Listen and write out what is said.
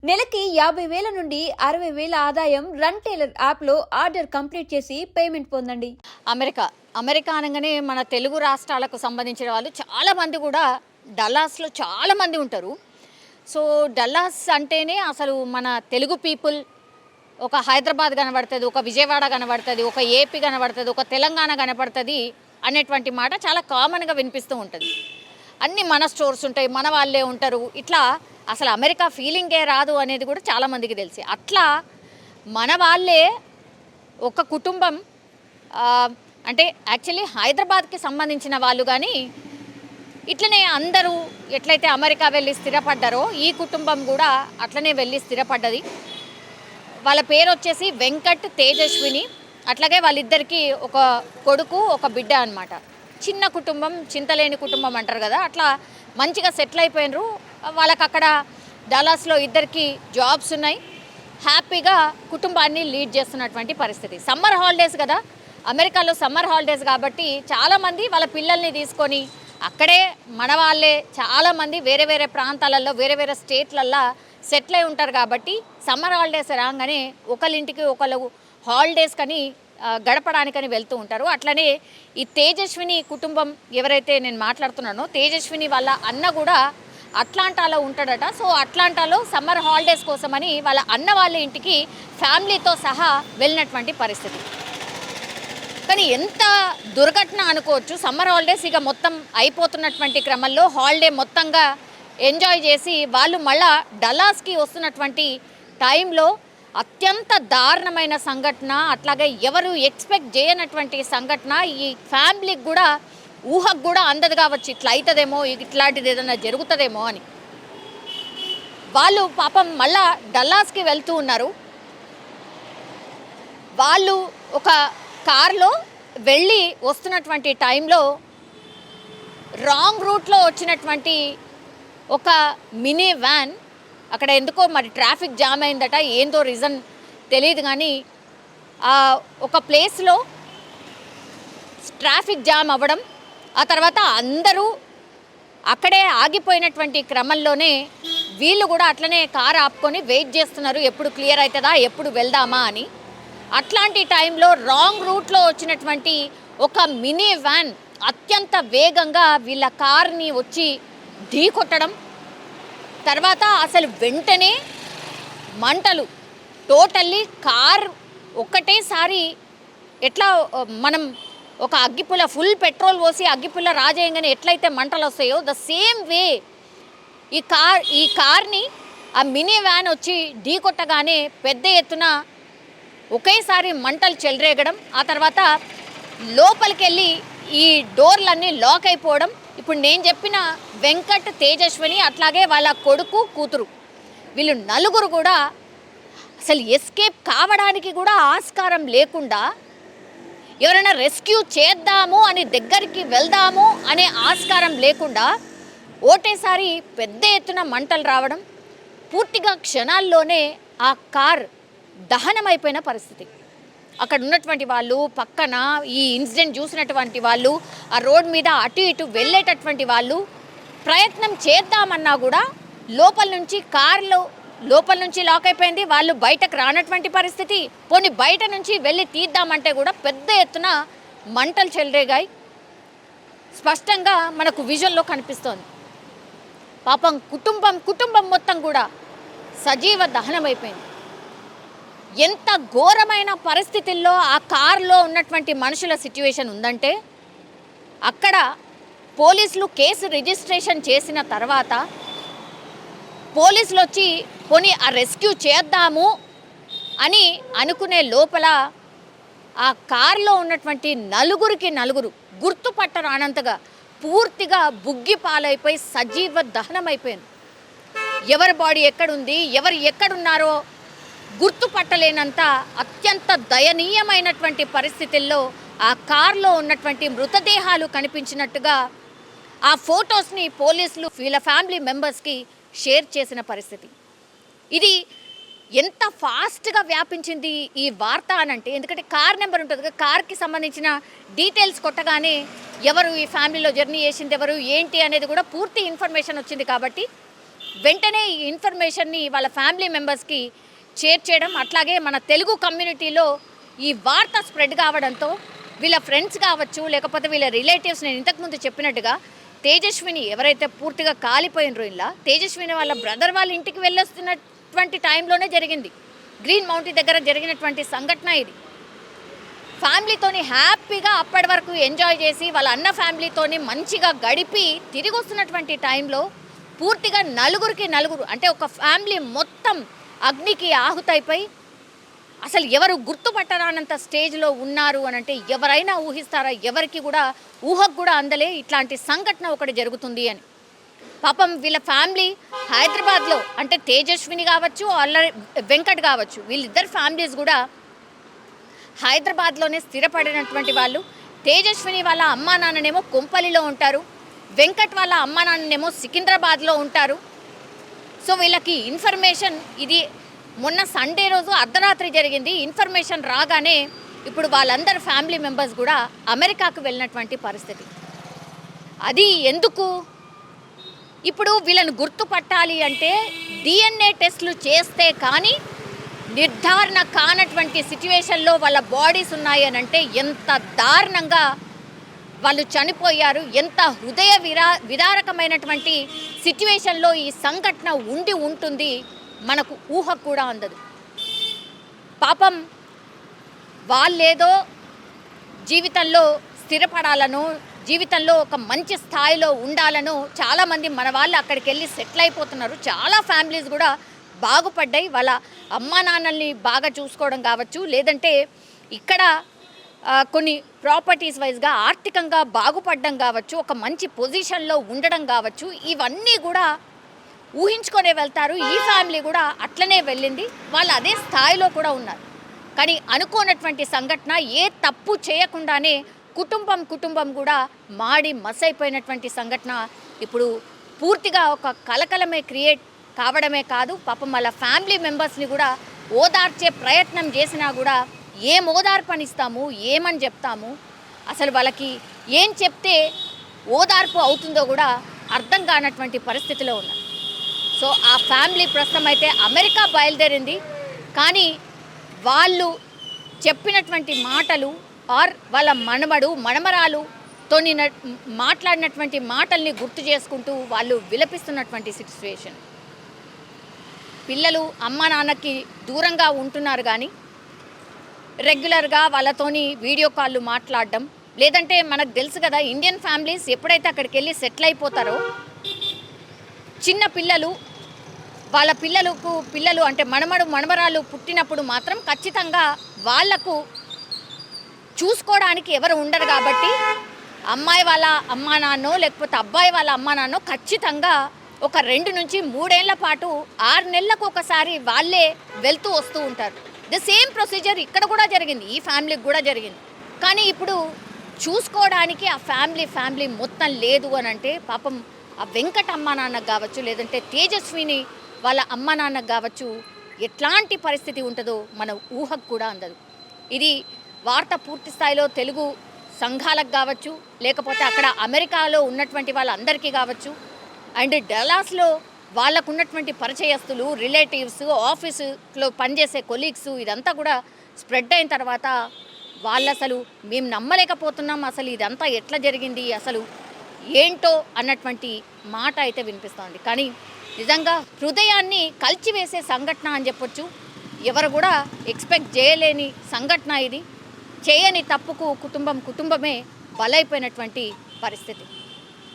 నెలకి 50,000 నుండి 60,000 ఆదాయం రన్ టైలర్ యాప్లో ఆర్డర్ కంప్లీట్ చేసి పేమెంట్ పొందండి. అమెరికా అనగానే మన తెలుగు రాష్ట్రాలకు సంబంధించిన వాళ్ళు చాలామంది కూడా డల్లాస్లో చాలామంది ఉంటారు. సో డల్లాస్ అంటేనే అసలు మన తెలుగు పీపుల్, ఒక హైదరాబాద్ కనబడుతుంది, ఒక విజయవాడ కనబడుతుంది, ఒక ఏపీ కనబడుతుంది, ఒక తెలంగాణ కనబడుతుంది అనేటువంటి మాట చాలా కామన్గా వినిపిస్తూ ఉంటుంది. అన్నీ మన స్టోర్స్ ఉంటాయి, మన వాళ్ళే ఉంటారు. ఇట్లా అసలు అమెరికా ఫీలింగే రాదు అనేది కూడా చాలామందికి తెలిసి, అట్లా మన వాళ్ళే ఒక కుటుంబం, అంటే యాక్చువల్లీ హైదరాబాద్కి సంబంధించిన వాళ్ళు, కానీ ఇట్లనే అందరూ ఎట్లయితే అమెరికా వెళ్ళి స్థిరపడ్డారో ఈ కుటుంబం కూడా అట్లనే వెళ్ళి స్థిరపడ్డది. వాళ్ళ పేరు వచ్చేసి వెంకట్, తేజస్విని. అట్లాగే వాళ్ళిద్దరికీ ఒక కొడుకు, ఒక బిడ్డ అన్నమాట. చిన్న కుటుంబం, చింతలేని కుటుంబం అంటారు కదా, అట్లా మంచిగా సెటిల్ అయిపోయినరు. వాళ్ళకి అక్కడ డల్లాస్లో ఇద్దరికి జాబ్స్ ఉన్నాయి. హ్యాపీగా కుటుంబాన్ని లీడ్ చేస్తున్నటువంటి పరిస్థితి. సమ్మర్ హాలిడేస్ కదా, అమెరికాలో సమ్మర్ హాలిడేస్ కాబట్టి చాలామంది వాళ్ళ పిల్లల్ని తీసుకొని అక్కడే మన వాళ్ళే చాలామంది వేరే వేరే ప్రాంతాలలో, వేరే వేరే స్టేట్లల్లో సెటిల్ అయి ఉంటారు. కాబట్టి సమ్మర్ హాలిడేస్ రాగానే ఒకళ్ళింటికి ఒకళ్ళు హాలిడేస్ కని గడపడానికని వెళ్తూ ఉంటారు. అట్లనే ఈ తేజస్విని కుటుంబం ఎవరైతే నేను మాట్లాడుతున్నానో, తేజస్విని వాళ్ళ అన్న కూడా అట్లాంటాలో ఉంటాడట. సో అట్లాంటాలో సమ్మర్ హాలిడేస్ కోసమని వాళ్ళ అన్న వాళ్ళ ఇంటికి ఫ్యామిలీతో సహా వెళ్ళినటువంటి పరిస్థితి. కానీ ఎంత దుర్ఘటన అనుకోవచ్చు. సమ్మర్ హాలిడేస్ ఇక మొత్తం అయిపోతున్నటువంటి క్రమంలో హాలిడే మొత్తంగా ఎంజాయ్ చేసి వాళ్ళు మళ్ళా డల్లాస్కి వస్తున్నటువంటి టైంలో అత్యంత దారుణమైన సంఘటన, అట్లాగే ఎవరు ఎక్స్పెక్ట్ చేయనటువంటి సంఘటన, ఈ ఫ్యామిలీకి కూడా ఊహకు కూడా అందదు కావచ్చు. ఇట్లా అవుతుందేమో, ఇట్లాంటిది ఏదైనా జరుగుతుందేమో అని. వాళ్ళు పాపం మళ్ళా డల్లాస్కి వెళ్తూ ఉన్నారు. వాళ్ళు ఒక కార్లో వెళ్ళి వస్తున్నటువంటి టైంలో రాంగ్ రూట్లో వచ్చినటువంటి ఒక మినీ వ్యాన్, అక్కడ ఎందుకో మరి ట్రాఫిక్ జామ్ అయిందట, ఏందో రీజన్ తెలియదు, కానీ ఒక ప్లేస్లో ట్రాఫిక్ జామ్ అవ్వడం, ఆ తర్వాత అందరూ అక్కడే ఆగిపోయినటువంటి క్రమంలోనే వీళ్ళు కూడా అట్లనే కారు ఆపుకొని వెయిట్ చేస్తున్నారు, ఎప్పుడు క్లియర్ అవుతుందా, ఎప్పుడు వెళ్దామా అని. అట్లాంటి టైంలో రాంగ్ రూట్లో వచ్చినటువంటి ఒక మినీ వ్యాన్ అత్యంత వేగంగా వీళ్ళ కార్ని వచ్చి ఢీ కొట్టడం, తర్వాత అసలు వెంటనే మంటలు, టోటల్లీ కార్ ఒక్కటేసారి ఎట్లా మనం ఒక అగ్గిపుల్ల ఫుల్ పెట్రోల్ పోసి అగ్గిపుల్ల రాజేయంగానే ఎట్లయితే మంటలు వస్తాయో, ద సేమ్ వే ఈ కార్ని ఆ మినీ వ్యాన్ వచ్చి ఢీ కొట్టగానే పెద్ద ఎత్తున ఒకేసారి మంటలు చెలరేగడం, ఆ తర్వాత లోపలికి వెళ్ళి ఈ డోర్లన్నీ లాక్ అయిపోవడం. ఇప్పుడు నేను చెప్పిన వెంకట్, తేజస్విని, అట్లాగే వాళ్ళ కొడుకు, కూతురు, వీళ్ళు నలుగురు కూడా అసలు ఎస్కేప్ కావడానికి కూడా ఆస్కారం లేకుండా, ఎవరైనా రెస్క్యూ చేద్దాము అని దగ్గరికి వెళ్దాము అనే ఆస్కారం లేకుండా ఒకటేసారి పెద్ద ఎత్తున మంటలు రావడం, పూర్తిగా క్షణాల్లోనే ఆ కార్ దహనమైపోయిన పరిస్థితి. అక్కడ ఉన్నటువంటి వాళ్ళు, పక్కన ఈ ఇన్సిడెంట్ చూసినటువంటి వాళ్ళు, ఆ రోడ్ మీద అటు ఇటు వెళ్ళేటటువంటి వాళ్ళు ప్రయత్నం చేద్దామన్నా కూడా లోపల నుంచి లాక్ అయిపోయింది. వాళ్ళు బయటకు రానటువంటి పరిస్థితి. పోనీ బయట నుంచి వెళ్ళి తీద్దామంటే కూడా పెద్ద ఎత్తున మంటలు చెలరేగాయి. స్పష్టంగా మనకు విజువల్లో కనిపిస్తోంది. పాపం కుటుంబం మొత్తం కూడా సజీవ దహనమైపోయింది. ఎంత ఘోరమైన పరిస్థితుల్లో ఆ కారులో ఉన్నటువంటి మనుషుల సిచ్యువేషన్ ఉందంటే, అక్కడ పోలీసులు కేసు రిజిస్ట్రేషన్ చేసిన తర్వాత పోలీసులు వచ్చి పోనీ ఆ రెస్క్యూ చేద్దాము అని అనుకునే లోపల ఆ కారులో ఉన్నటువంటి నలుగురు గుర్తుపట్టరానంతగా పూర్తిగా బుగ్గి పాలైపోయి సజీవ దహనమైపోయారు. ఎవరి బాడీ ఎక్కడుంది, ఎవరు ఎక్కడున్నారో గుర్తుపట్టలేనంత అత్యంత దయనీయమైనటువంటి పరిస్థితుల్లో ఆ కార్లో ఉన్నటువంటి మృతదేహాలు కనిపించినట్టుగా ఆ ఫొటోస్ని పోలీసులు వీళ్ళ ఫ్యామిలీ మెంబర్స్కి షేర్ చేసిన పరిస్థితి. ఇది ఎంత ఫాస్ట్గా వ్యాపించింది ఈ వార్త అనంటే, ఎందుకంటే కార్ నెంబర్ ఉంటుంది కదా, కార్కి సంబంధించిన డీటెయిల్స్ కొట్టగానే ఎవరు ఈ ఫ్యామిలీలో జర్నీ చేసింది, ఎవరు ఏంటి అనేది కూడా పూర్తి ఇన్ఫర్మేషన్ వచ్చింది. కాబట్టి వెంటనే ఈ ఇన్ఫర్మేషన్ని వాళ్ళ ఫ్యామిలీ మెంబర్స్కి షేర్ చేయడం, అట్లాగే మన తెలుగు కమ్యూనిటీలో ఈ వార్త స్ప్రెడ్ కావడంతో వీళ్ళ ఫ్రెండ్స్ కావచ్చు, లేకపోతే వీళ్ళ రిలేటివ్స్, నేను ఇంతకుముందు చెప్పినట్టుగా తేజస్విని ఎవరైతే పూర్తిగా కాలిపోయినరో ఇలా, తేజస్విని వాళ్ళ బ్రదర్ వాళ్ళ ఇంటికి వెళ్ళొస్తున్నటువంటి టైంలోనే జరిగింది. గ్రీన్ మౌంటైన్ దగ్గర జరిగినటువంటి సంఘటన ఇది. ఫ్యామిలీతోని హ్యాపీగా అప్పటి వరకు ఎంజాయ్ చేసి వాళ్ళ అన్న ఫ్యామిలీతోని మంచిగా గడిపి తిరిగి వస్తున్నటువంటి టైంలో పూర్తిగా నలుగురు అంటే ఒక ఫ్యామిలీ మొత్తం అగ్నికి ఆహుతైపోయి అసలు ఎవరు గుర్తుపట్టరానంత స్టేజ్లో ఉన్నారు అని అంటే ఎవరైనా ఊహిస్తారా? ఎవరికి కూడా ఊహకు కూడా అందలే ఇట్లాంటి సంఘటన ఒకటి జరుగుతుంది అని. పాపం వీళ్ళ ఫ్యామిలీ హైదరాబాద్లో, అంటే తేజస్విని కావచ్చు, అల్లరి వెంకట్ కావచ్చు, వీళ్ళిద్దరు ఫ్యామిలీస్ కూడా హైదరాబాద్లోనే స్థిరపడినటువంటి వాళ్ళు. తేజస్విని వాళ్ళ అమ్మా నాన్ననేమో కొంపల్లిలో ఉంటారు, వెంకట్ వాళ్ళ అమ్మా నాన్ననేమో సికింద్రాబాద్లో ఉంటారు. సో వీళ్ళకి ఇన్ఫర్మేషన్ ఇది మొన్న సండే రోజు అర్ధరాత్రి జరిగింది. ఇన్ఫర్మేషన్ రాగానే ఇప్పుడు వాళ్ళందరు ఫ్యామిలీ మెంబర్స్ కూడా అమెరికాకు వెళ్ళినటువంటి పరిస్థితి. అది ఎందుకు? ఇప్పుడు వీళ్ళని గుర్తుపట్టాలి అంటే DNA టెస్టులు చేస్తే కానీ నిర్ధారణ కానటువంటి సిచ్యువేషన్లో వాళ్ళ బాడీస్ ఉన్నాయి అని అంటే ఎంత దారుణంగా వాళ్ళు చనిపోయారు, ఎంత హృదయ విదారకమైనటువంటి సిచ్యువేషన్లో ఈ సంఘటన ఉండి ఉంటుంది మనకు ఊహ కూడా అందదు. పాపం వాళ్ళేదో జీవితంలో స్థిరపడాలనో, జీవితంలో ఒక మంచి స్థాయిలో ఉండాలనో చాలామంది మన వాళ్ళు అక్కడికి వెళ్ళి సెటిల్ అయిపోతున్నారు. చాలా ఫ్యామిలీస్ కూడా బాగుపడ్డాయి. వాళ్ళ అమ్మా నాన్నల్ని బాగా చూసుకోవడం కావచ్చు, లేదంటే ఇక్కడ కొన్ని ప్రాపర్టీస్ వైజ్గా ఆర్థికంగా బాగుపడడం కావచ్చు, ఒక మంచి పొజిషన్లో ఉండడం కావచ్చు, ఇవన్నీ కూడా ఊహించుకొనే వెళ్తారు. ఈ ఫ్యామిలీ కూడా అట్లనే వెళ్ళింది, వాళ్ళు అదే స్థాయిలో కూడా ఉన్నారు. కానీ అనుకోనటువంటి సంఘటన, ఏ తప్పు చేయకుండానే కుటుంబం కూడా మాడి మసైపోయినటువంటి సంఘటన ఇప్పుడు పూర్తిగా ఒక కలకలమే క్రియేట్ కావడమే కాదు, పాపం వాళ్ళ ఫ్యామిలీ మెంబర్స్ని కూడా ఓదార్చే ప్రయత్నం చేసినా కూడా ఏం ఓదార్పనిస్తాము, ఏమని చెప్తాము, అసలు వాళ్ళకి ఏం చెప్తే ఓదార్పు అవుతుందో కూడా అర్థం కానటువంటి పరిస్థితిలో ఉన్నారు. సో ఆ ఫ్యామిలీ ప్రస్తుతం అయితే అమెరికా బయలుదేరింది. కానీ వాళ్ళు చెప్పినటువంటి మాటలు ఆర్ వాళ్ళ మనమరాలుతో మాట్లాడినటువంటి మాటల్ని గుర్తు చేసుకుంటూ వాళ్ళు విలపిస్తున్నటువంటి సిచ్యువేషన్. పిల్లలు అమ్మ నాన్నకి దూరంగా ఉంటున్నారు, కానీ రెగ్యులర్గా వాళ్ళతోని వీడియో కాళ్ళు మాట్లాడడం, లేదంటే మనకు తెలుసు కదా ఇండియన్ ఫ్యామిలీస్ ఎప్పుడైతే అక్కడికి వెళ్ళి సెటిల్ అయిపోతారో చిన్న పిల్లలు వాళ్ళ పిల్లలు అంటే మనమరాలు పుట్టినప్పుడు మాత్రం ఖచ్చితంగా వాళ్లకు చూసుకోవడానికి ఎవరు ఉండరు. కాబట్టి అమ్మాయి వాళ్ళ అమ్మా నాన్నో లేకపోతే అబ్బాయి వాళ్ళ అమ్మా నాన్నో ఖచ్చితంగా ఒక 2 నుంచి 3 ఏళ్ల పాటు 6 నెలలకు ఒకసారి వాళ్ళే వెళ్తూ వస్తూ ఉంటారు. ది సేమ్ ప్రొసీజర్ ఇక్కడ కూడా జరిగింది, ఈ ఫ్యామిలీకి కూడా జరిగింది. కానీ ఇప్పుడు చూసుకోవడానికి ఆ ఫ్యామిలీ మొత్తం లేదు అని అంటే పాపం ఆ వెంకట అమ్మా నాన్నకు కావచ్చు, లేదంటే తేజస్విని వాళ్ళ అమ్మా నాన్నకు కావచ్చు, ఎట్లాంటి పరిస్థితి ఉంటుందో మన ఊహకు కూడా అందదు. ఇది వార్త పూర్తి స్థాయిలో తెలుగు సంఘాలకు కావచ్చు, లేకపోతే అక్కడ అమెరికాలో ఉన్నటువంటి వాళ్ళందరికీ కావచ్చు, అండ్ డల్లాస్లో వాళ్ళకు ఉన్నటువంటి పరిచయస్తులు, రిలేటివ్స్, ఆఫీసులో పనిచేసే కొలీగ్స్, ఇదంతా కూడా స్ప్రెడ్ అయిన తర్వాత వాళ్ళు అసలు మేము నమ్మలేకపోతున్నాం, అసలు ఇదంతా ఎట్లా జరిగింది, అసలు ఏంటో అన్నటువంటి మాట అయితే వినిపిస్తోంది. కానీ నిజంగా హృదయాన్ని కలిచివేసే సంఘటన అని చెప్పొచ్చు. ఎవరు కూడా ఎక్స్పెక్ట్ చేయలేని సంఘటన ఇది. చేయని తప్పుకు కుటుంబమే బలైపోయినటువంటి పరిస్థితి.